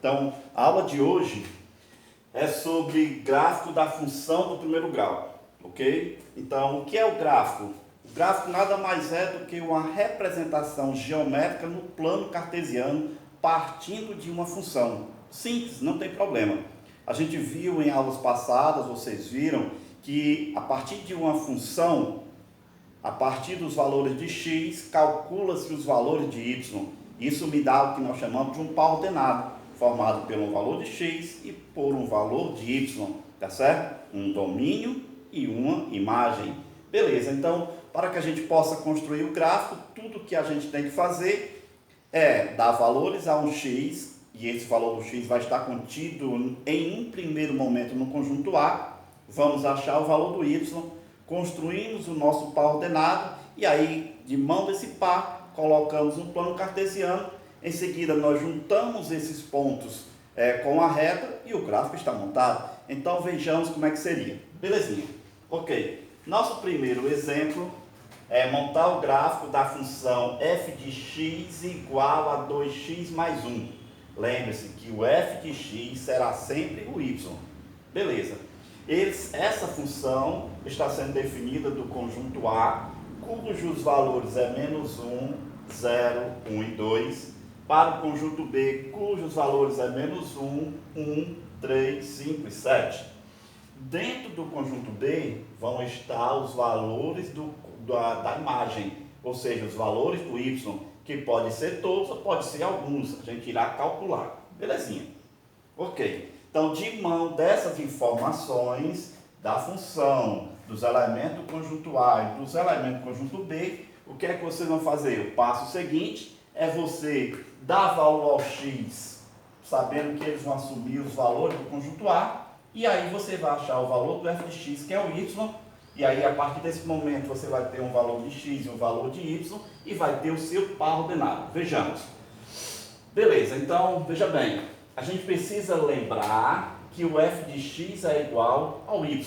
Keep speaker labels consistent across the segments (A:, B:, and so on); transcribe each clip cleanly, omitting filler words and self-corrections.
A: Então, a aula de hoje é sobre gráfico da função do primeiro grau, ok? Então, o que é o gráfico? O gráfico nada mais é do que uma representação geométrica no plano cartesiano partindo de uma função. Simples, não tem problema. A gente viu em aulas passadas, vocês viram, que a partir de uma função, a partir dos valores de x, calcula-se os valores de y. Isso me dá o que nós chamamos de um par ordenado, formado por um valor de x e por um valor de y, tá certo? Um domínio e uma imagem. Beleza, então, para que a gente possa construir o gráfico, tudo que a gente tem que fazer é dar valores a um x, e esse valor do x vai estar contido em um primeiro momento no conjunto A. Vamos achar o valor do y, construímos o nosso par ordenado, e aí, de mão desse par, colocamos um plano cartesiano. Em seguida, nós juntamos esses pontos com a reta e o gráfico está montado. Então, vejamos como é que seria. Belezinha. Ok. Nosso primeiro exemplo é montar o gráfico da função f de x igual a 2x mais 1. Lembre-se que o f de x será sempre o y. Beleza. Essa função está sendo definida do conjunto A, cujos valores é menos 1, 0, 1 e 2. Para o conjunto B, cujos valores é menos 1, 1, 3, 5 e 7. Dentro do conjunto B vão estar os valores da imagem, ou seja, os valores do y, que pode ser todos ou pode ser alguns, a gente irá calcular. Belezinha. Ok. Então, de mão dessas informações da função, dos elementos do conjunto A e dos elementos do conjunto B, o que é que vocês vão fazer? O passo seguinte é você dar valor ao x, sabendo que eles vão assumir os valores do conjunto A, e aí você vai achar o valor do f de x, que é o y, e aí a partir desse momento você vai ter um valor de x e um valor de y, e vai ter o seu par ordenado. Vejamos. Beleza, então, veja bem, a gente precisa lembrar que o f de x é igual ao y.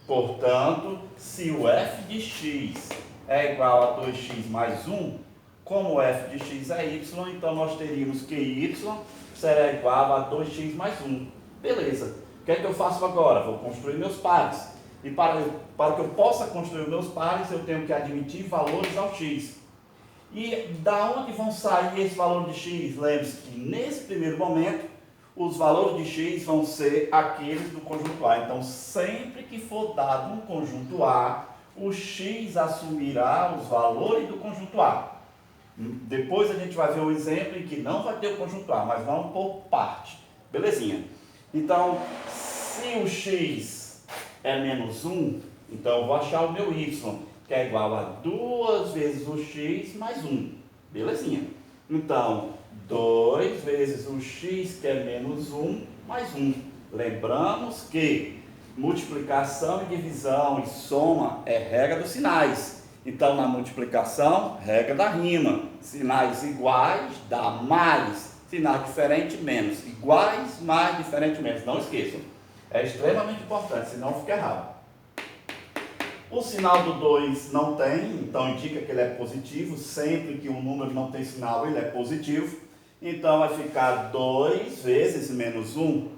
A: Portanto, se o f de x é igual a 2x mais 1, como f de x é y, então nós teríamos que y será igual a 2x mais 1. Beleza. O que é que eu faço agora? Vou construir meus pares. E para que eu possa construir meus pares, eu tenho que admitir valores ao x. E da onde vão sair esse valor de x? Lembre-se que nesse primeiro momento, os valores de x vão ser aqueles do conjunto A. Então, sempre que for dado um conjunto A, o x assumirá os valores do conjunto A. Depois a gente vai ver um exemplo em que não vai ter o conjunto A, mas vamos por parte. Belezinha. Então, se o x é menos 1, então eu vou achar o meu y, que é igual a 2 vezes o x mais 1. Belezinha. Então, 2 vezes o x, que é menos 1, mais 1. Lembramos que multiplicação e divisão e soma é regra dos sinais. Então, na multiplicação, regra da rima. Sinais iguais dá mais. Sinais diferentes, menos. Iguais, mais, diferente, menos. Não esqueçam. É extremamente importante, senão fica errado. O sinal do 2 não tem, então indica que ele é positivo. Sempre que um número não tem sinal, ele é positivo. Então, vai ficar 2 vezes menos 1.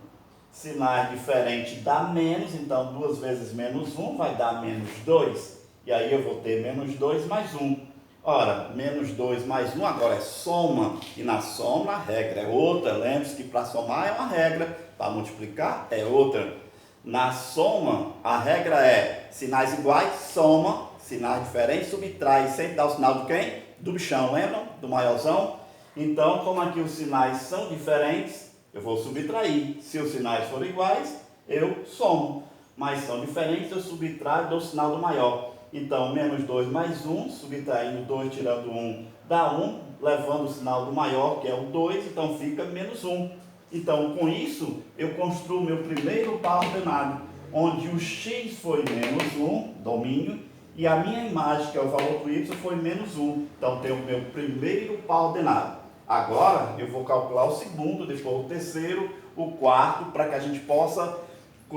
A: Sinais diferentes dá menos, então 2 vezes menos 1 vai dar menos 2. E aí eu vou ter menos 2 mais 1. Ora, menos 2 mais 1 agora é soma. E na soma a regra é outra. Lembre-se que para somar é uma regra, para multiplicar é outra. Na soma, a regra é sinais iguais, soma, sinais diferentes, subtrai, sempre dá o sinal de quem? Do bichão, lembram? Do maiorzão. Então, como aqui os sinais são diferentes, eu vou subtrair. Se os sinais forem iguais, eu somo. Mas são diferentes, eu subtraio e dou o sinal do maior. Então, menos 2 mais 1, subtraindo 2, tirando 1, dá 1, levando o sinal do maior, que é o 2, então fica menos 1. Então, com isso, eu construo meu primeiro par ordenado, onde o x foi menos 1, domínio, e a minha imagem, que é o valor do y, foi menos 1. Então, tenho o meu primeiro par ordenado. Agora, eu vou calcular o segundo, depois o terceiro, o quarto, para que a gente possa,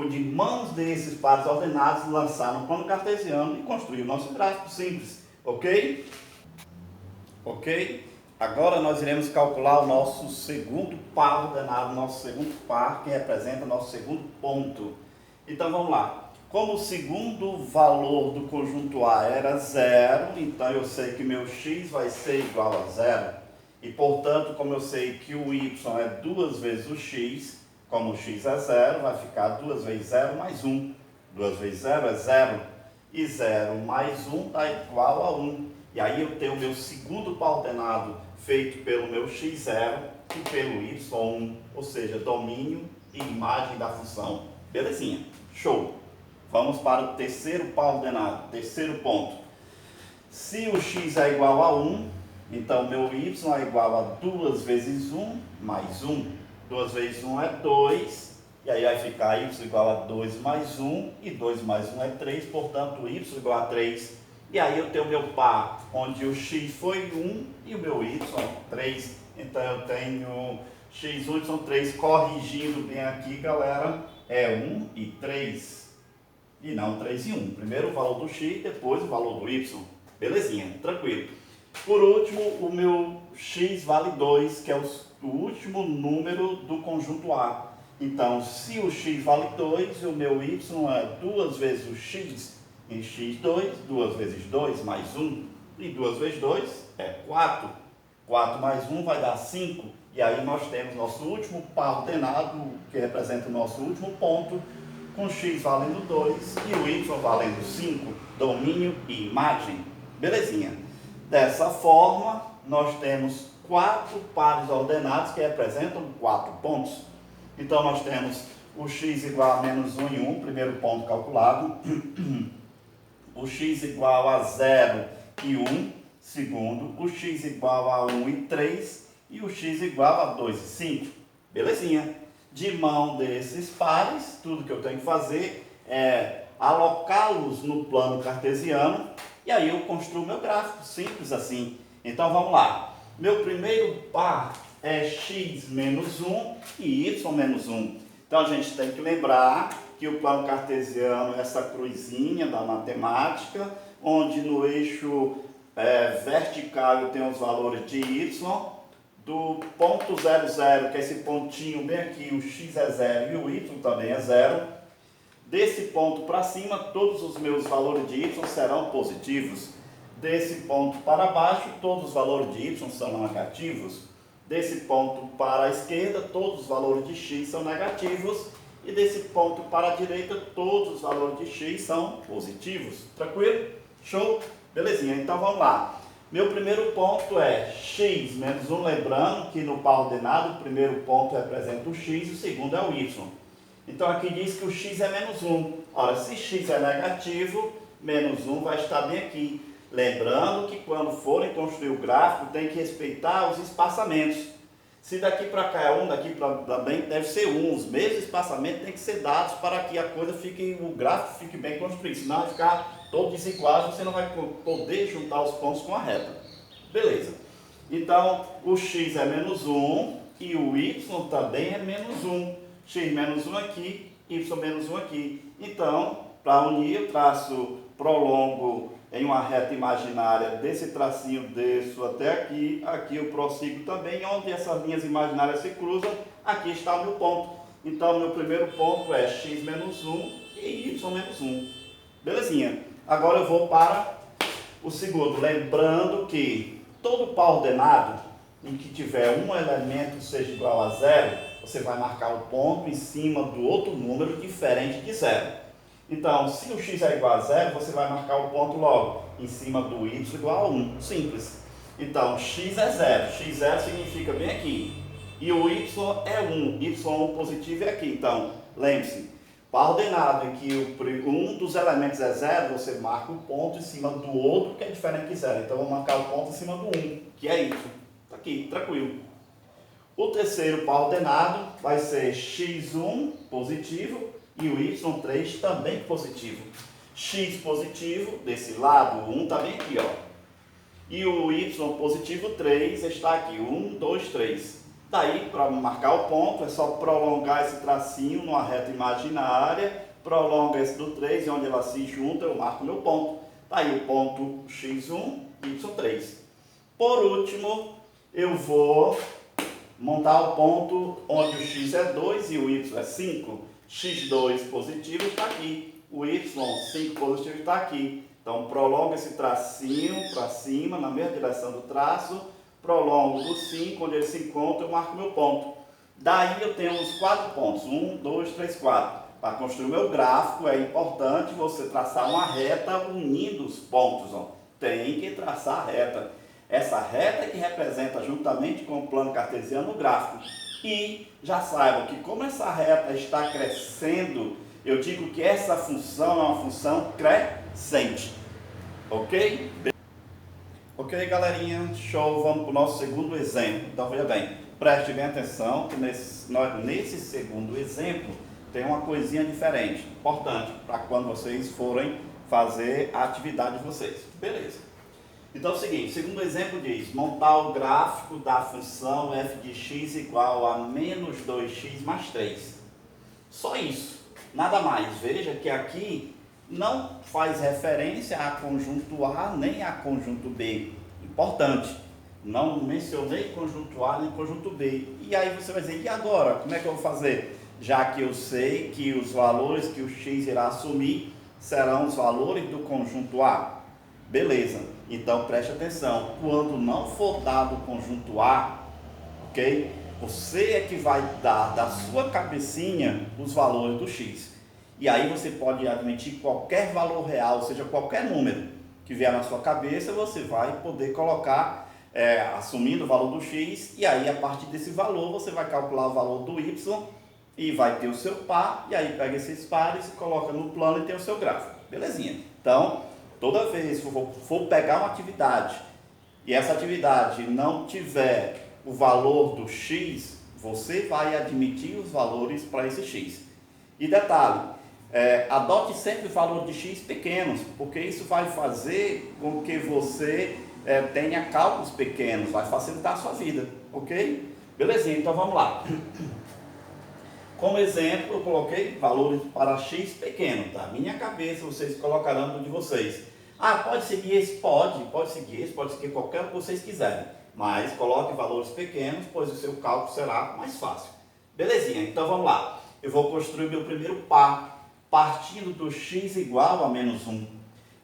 A: de mãos desses pares ordenados, lançar no plano cartesiano e construir o nosso gráfico simples. Ok? Ok? Agora nós iremos calcular o nosso segundo par ordenado, nosso segundo par que representa o nosso segundo ponto. Então vamos lá. Como o segundo valor do conjunto A era zero, então eu sei que meu x vai ser igual a zero. E portanto, como eu sei que o y é 2 vezes o x, como o x é zero, vai ficar 2 vezes 0 mais 1. 2 vezes 0 é 0. E 0 mais 1 está igual a 1. E aí eu tenho o meu segundo par ordenado feito pelo meu x0 e pelo y1, ou seja, domínio e imagem da função. Belezinha, show! Vamos para o terceiro par ordenado, terceiro ponto. Se o x é igual a 1, então meu y é igual a 2 vezes 1 mais 1. 2 vezes 1 é 2, e aí vai ficar y igual a 2 mais 1, e 2 mais 1 é 3, portanto y igual a 3. E aí eu tenho o meu par, onde o x foi 1 e o meu y 3. Então eu tenho x, y 3, corrigindo bem aqui, galera, é 1 e 3. E não 3 e 1. Primeiro o valor do x, depois o valor do y. Belezinha, tranquilo. Por último, o meu x vale 2, que é o último número do conjunto A. Então, se o x vale 2, o meu y é 2 vezes o x em x2, 2 vezes 2 mais 1, e 2 vezes 2 é 4. 4 mais 1 vai dar 5. E aí nós temos nosso último par ordenado, que representa o nosso último ponto, com x valendo 2 e o y valendo 5, domínio e imagem. Belezinha. Dessa forma, nós temos 4 pares ordenados que representam 4 pontos. Então, nós temos o x igual a menos 1 e 1, primeiro ponto calculado. O x igual a 0 e 1, segundo. O x igual a 1 e 3 e o x igual a 2 e 5. Belezinha. De mão desses pares, tudo que eu tenho que fazer é alocá-los no plano cartesiano e aí eu construo meu gráfico, simples assim. Então vamos lá. Meu primeiro par é x menos 1 e y menos 1. Então a gente tem que lembrar que o plano cartesiano é essa cruzinha da matemática, onde no eixo vertical eu tenho os valores de y, do ponto 0, 0, que é esse pontinho bem aqui, o x é 0 e o y também é 0. Desse ponto para cima, todos os meus valores de y serão positivos. Desse ponto para baixo, todos os valores de y são negativos. Desse ponto para a esquerda, todos os valores de x são negativos. E desse ponto para a direita, todos os valores de x são positivos. Tranquilo? Show? Belezinha, então vamos lá. Meu primeiro ponto é x menos 1, lembrando que no par ordenado, o primeiro ponto representa o x e o segundo é o y. Então aqui diz que o x é menos 1. Ora, se x é negativo, menos 1 vai estar bem aqui. Lembrando que quando forem construir o gráfico, tem que respeitar os espaçamentos. Se daqui para cá é 1, daqui para também deve ser 1. Os mesmos espaçamentos têm que ser dados para que a coisa fique, o gráfico fique bem construído. Senão vai ficar todo desigual, você não vai poder juntar os pontos com a reta. Beleza. Então, o x é menos 1 e o y também é menos 1. X menos 1 aqui, y menos 1 aqui. Então, para unir, eu prolongo em uma reta imaginária desse tracinho, desço até aqui. Aqui eu prossigo também, onde essas linhas imaginárias se cruzam, aqui está o meu ponto. Então, meu primeiro ponto é x menos 1 e y menos 1. Belezinha. Agora eu vou para o segundo. Lembrando que todo par ordenado em que tiver um elemento seja igual a 0, você vai marcar o ponto em cima do outro número diferente de 0. Então, se o x é igual a 0, você vai marcar o ponto logo em cima do y igual a 1. Simples. Então, x é 0. x0 significa bem aqui. E o y é 1. y1 positivo é aqui. Então, lembre-se. Par ordenado em que um dos elementos é 0, você marca o ponto em cima do outro que é diferente de 0. Então, eu vou marcar o ponto em cima do 1, que é y. Está aqui, tranquilo. O terceiro par ordenado vai ser x1 positivo e o y3 também positivo. X positivo, desse lado, 1 está bem aqui, ó. E o y positivo 3 está aqui, 1, 2, 3. Daí, para marcar o ponto, é só prolongar esse tracinho numa reta imaginária, prolonga esse do 3, e onde ela se junta, eu marco meu ponto. Daí o ponto x1, y3. Por último, eu vou montar o ponto onde o x é 2 e o y é 5. x2 positivo está aqui, o y 5 positivo está aqui. Então, prolongo esse tracinho para cima, na mesma direção do traço, prolongo do 5, onde ele se encontra, eu marco meu ponto. Daí eu tenho os 4 pontos, 1, 2, 3, 4. Para construir o meu gráfico, é importante você traçar uma reta unindo os pontos. Ó. Tem que traçar a reta. Essa reta é que representa, juntamente com o plano cartesiano, o gráfico. E já saibam que como essa reta está crescendo, eu digo que essa função é uma função crescente. Ok? Ok, galerinha? Show! Vamos para o nosso segundo exemplo. Então, veja bem, preste bem atenção que nesse segundo exemplo tem uma coisinha diferente, importante, para quando vocês forem fazer a atividade de vocês. Beleza. Então é o seguinte, o segundo exemplo diz, montar o gráfico da função f de x igual a menos 2x mais 3. Só isso, nada mais. Veja que aqui não faz referência a conjunto A nem a conjunto B. Importante, não mencionei conjunto A nem conjunto B. E aí você vai dizer, e agora? Como é que eu vou fazer? Já que eu sei que os valores que o x irá assumir serão os valores do conjunto A. Beleza, então preste atenção, quando não for dado o conjunto A, ok? Você é que vai dar da sua cabecinha os valores do x. E aí você pode admitir qualquer valor real, ou seja, qualquer número que vier na sua cabeça, você vai poder colocar, assumindo o valor do x, e aí a partir desse valor você vai calcular o valor do y, e vai ter o seu par, e aí pega esses pares, coloca no plano e tem o seu gráfico. Belezinha? Então, toda vez que for pegar uma atividade e essa atividade não tiver o valor do x, você vai admitir os valores para esse x. E detalhe, adote sempre o valor de x pequenos, porque isso vai fazer com que você tenha cálculos pequenos, vai facilitar a sua vida, ok? Belezinha, então vamos lá. Como exemplo, eu coloquei valores para x pequeno, da minha cabeça, vocês colocarão do de vocês. Ah, pode seguir esse? Pode seguir esse, pode seguir qualquer que vocês quiserem. Mas coloque valores pequenos, pois o seu cálculo será mais fácil. Belezinha, então vamos lá. Eu vou construir meu primeiro par, partindo do x igual a menos 1.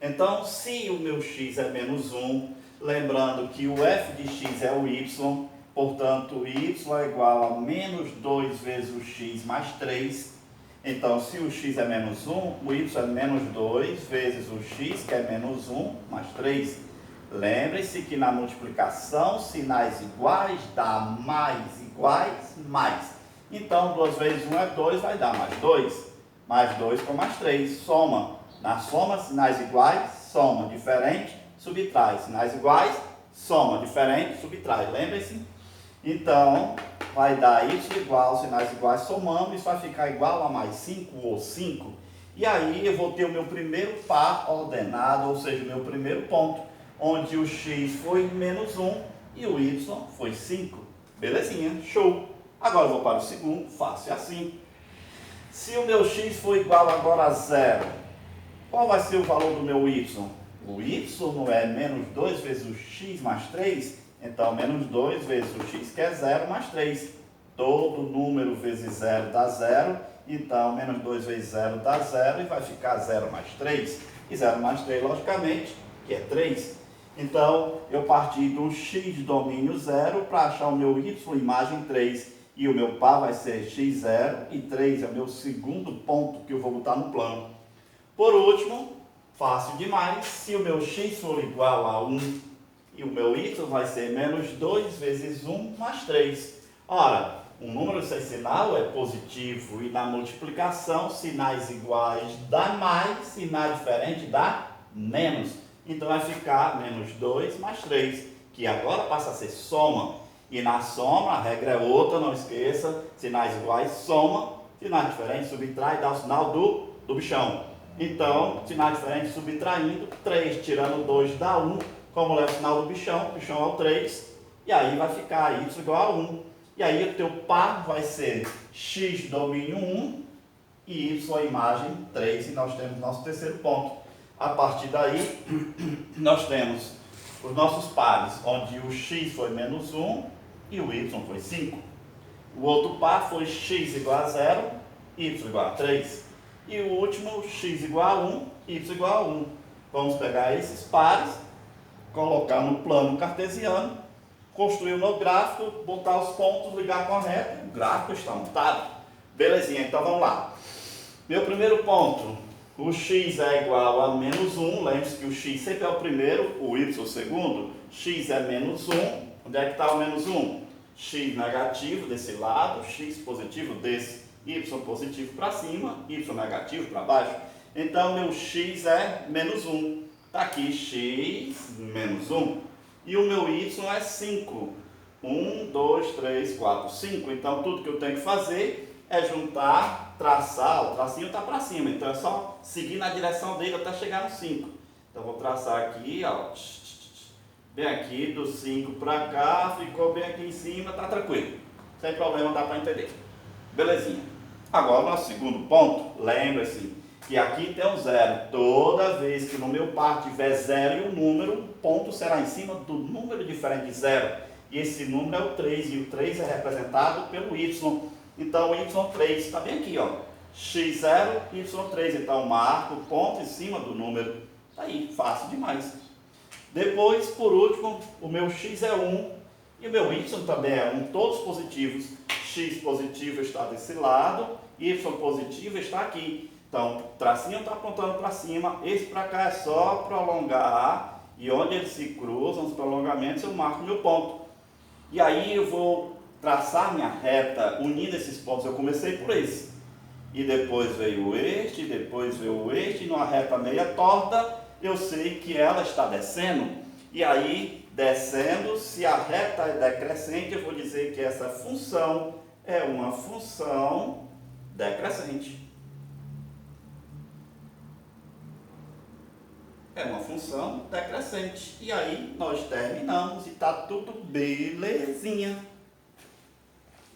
A: Então, se o meu x é menos 1, lembrando que o f de x é o y, portanto, y é igual a menos 2 vezes o x mais 3. Então, se o x é menos 1, o y é menos 2 vezes o x, que é menos 1, mais 3. Lembre-se que na multiplicação, sinais iguais dá mais iguais, mais. Então, 2 vezes 1 é 2, vai dar mais 2. Mais 2 com mais 3, soma. Na soma, sinais iguais, soma. Diferente, subtrai. Sinais iguais, soma. Diferente, subtrai. Lembre-se? Então, vai dar y igual, sinais iguais, somando, isso vai ficar igual a mais 5 ou 5. E aí eu vou ter o meu primeiro par ordenado, ou seja, o meu primeiro ponto, onde o x foi menos 1 e o y foi 5. Belezinha, show. Agora eu vou para o segundo, fácil assim. Se o meu x for igual agora a 0, qual vai ser o valor do meu y? O y não é menos 2 vezes o x mais 3? Então, menos 2 vezes o x, que é 0, mais 3. Todo número vezes 0 dá 0. Então, menos 2 vezes 0 dá 0 e vai ficar 0 mais 3. E 0 mais 3, logicamente, que é 3. Então, eu parti do x domínio 0 para achar o meu y, imagem 3. E o meu par vai ser x0 e 3 é o meu segundo ponto que eu vou botar no plano. Por último, fácil demais, se o meu x for igual a 1 e o meu y vai ser menos 2 vezes 1 mais 3. Ora, um número sem sinal é positivo e na multiplicação, sinais iguais dá mais, sinal diferente dá menos. Então vai ficar menos 2 mais 3, que agora passa a ser soma. E na soma, a regra é outra, não esqueça, sinais iguais soma, sinais diferentes subtrai, dá o sinal do bichão. Então, sinais diferentes subtraindo, 3 tirando 2 dá 1, como leva o sinal do bichão é o 3, e aí vai ficar y igual a 1. E aí o teu par vai ser x domínio 1 e y imagem 3, e nós temos nosso terceiro ponto. A partir daí, nós temos os nossos pares, onde o x foi menos 1 e o y foi 5. O outro par foi x igual a 0, y igual a 3. E o último, x igual a 1, y igual a 1. Vamos pegar esses pares, colocar no plano cartesiano, construir o meu gráfico, botar os pontos, ligar com a reta, o gráfico está montado. Belezinha, então vamos lá. Meu primeiro ponto, o x é igual a menos 1, lembre-se que o x sempre é o primeiro, o y o segundo, x é menos 1, onde é que está o menos 1? X negativo desse lado, x positivo desse, y positivo para cima, y negativo para baixo. Então, meu x é menos 1. Está aqui x menos 1. E o meu y é 5. 1, 2, 3, 4, 5. Então, tudo que eu tenho que fazer é juntar, traçar. O tracinho está para cima. Então, é só seguir na direção dele até chegar no 5. Então, vou traçar aqui, ó. Bem aqui, do 5 para cá, ficou bem aqui em cima, tá tranquilo. Sem problema, dá para entender. Belezinha. Agora, o nosso segundo ponto, lembre-se que aqui tem um zero. Toda vez que no meu par tiver zero e um número, o ponto será em cima do número diferente de zero. E esse número é o 3, e o 3 é representado pelo y. Então, o y3 está bem aqui, ó. x0, y3. Então, marco o ponto em cima do número. Tá aí, fácil demais. Depois, por último, o meu x é 1 e o meu y também é 1, todos positivos. X positivo está desse lado, y positivo está aqui. Então, o tracinho está apontando para cima, esse para cá é só prolongar, e onde eles se cruzam, os prolongamentos, eu marco meu ponto. E aí eu vou traçar minha reta unindo esses pontos. Eu comecei por esse, e depois veio este, depois veio este, numa reta meia torta, eu sei que ela está descendo, e aí, descendo, se a reta é decrescente, eu vou dizer que essa função é uma função decrescente. É uma função decrescente. E aí, nós terminamos e está tudo belezinha.